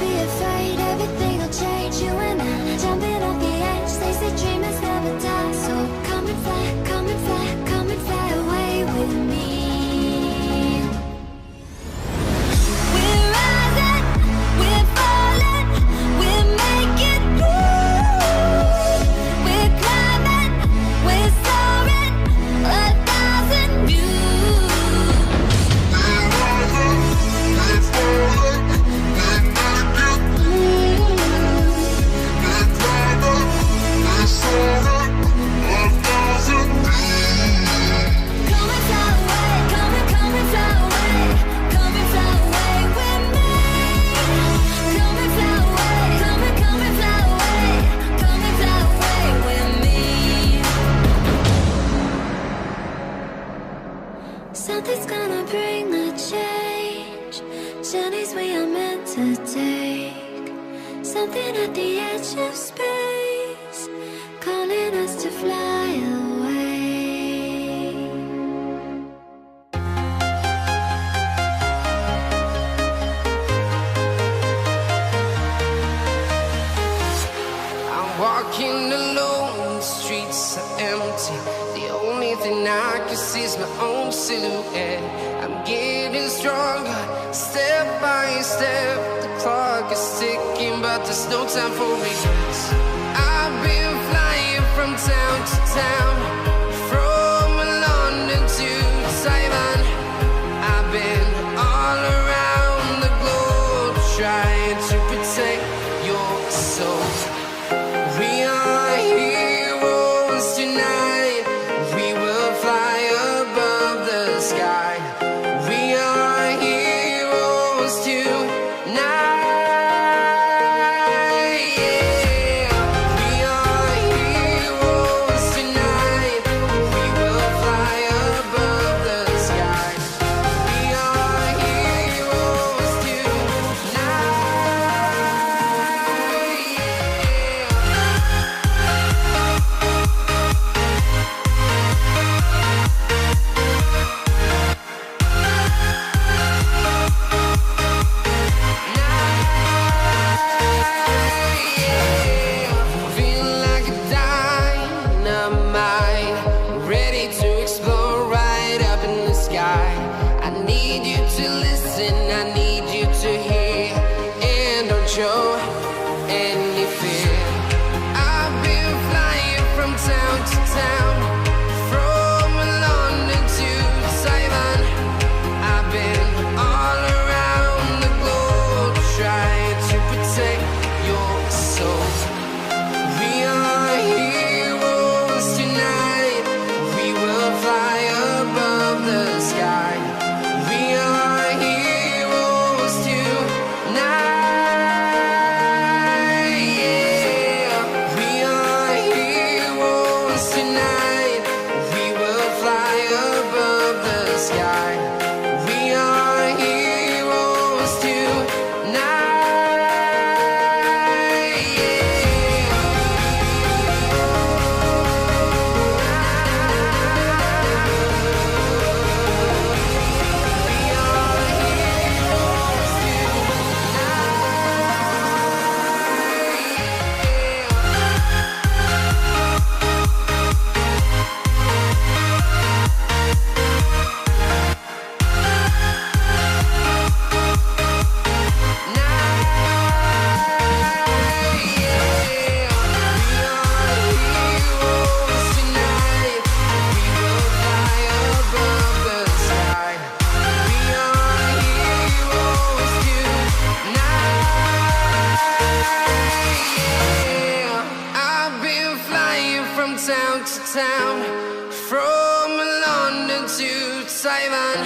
be afraid, everything will change. You and I, jumping off the edge. They say dreamers never die. So come and fly, come and fly, come and fly away with me. We're rising, we're falling, we're making moves. We're climbing, we're soaring, 1,000 views. We're rising, we're falling, we're making moves. We're climbing, we're soaring, 1,000 views. Come and fly away, come and fly away, come and fly away with me. Come and fly away, come and fly away, come and fly away with me. Something's gonna bring the change, journeys we are meant to take. Something at the edge of space, calling us to fly away. I'm walking alone, the streets are empty. The only thing I can see is my own silhouette. I'm getting stronger, step by step. The clock is ticking, but there's no time for regrets. I've been flying from town to town, from London to Taiwan. I've been all around the globe, trying to protect your soul. We are heroes tonight. We will fly above the sky. We are heroes tonight. Yeah. We are heroes tonight. We will fly above the sky. We are heroes tonight. Feeling like a dynamite, ready to explode right up in the sky. I need you to listen, I need you to hear, and don't show any fear. I've been flying from town to town, from London to Taiwan. I've been all around the globe, trying to protect your soul. We are heroes tonight. We will fly above the sky. We are heroes tonight. Yeah. We are heroes tonight. We will fly above the sky. We are heroes tonight. I've been flying from town to town, from London to Taiwan.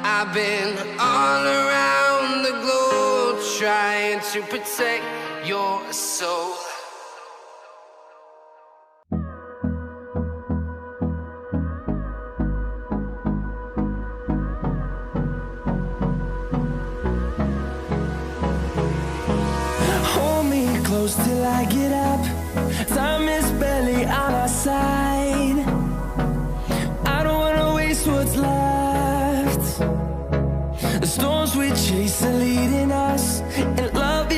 I've been all around the globe, trying to protect your soul. Hold me close till I get up. Time is barely on our side. I don't wanna waste what's left. The storms we chase are leading us, and love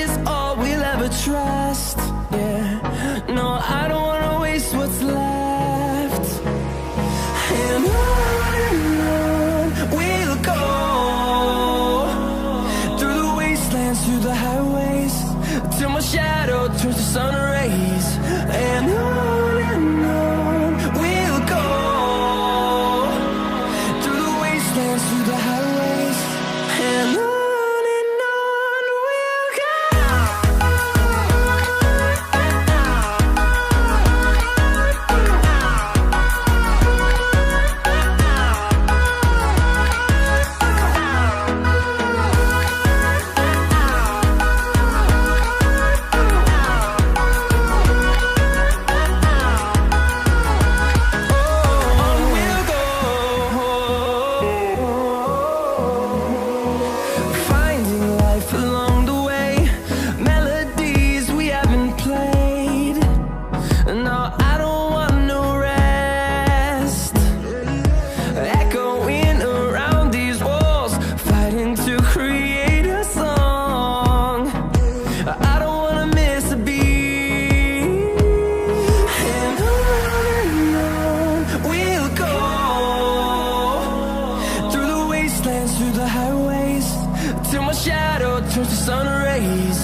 till my shadow turns to sun rays.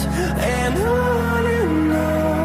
And on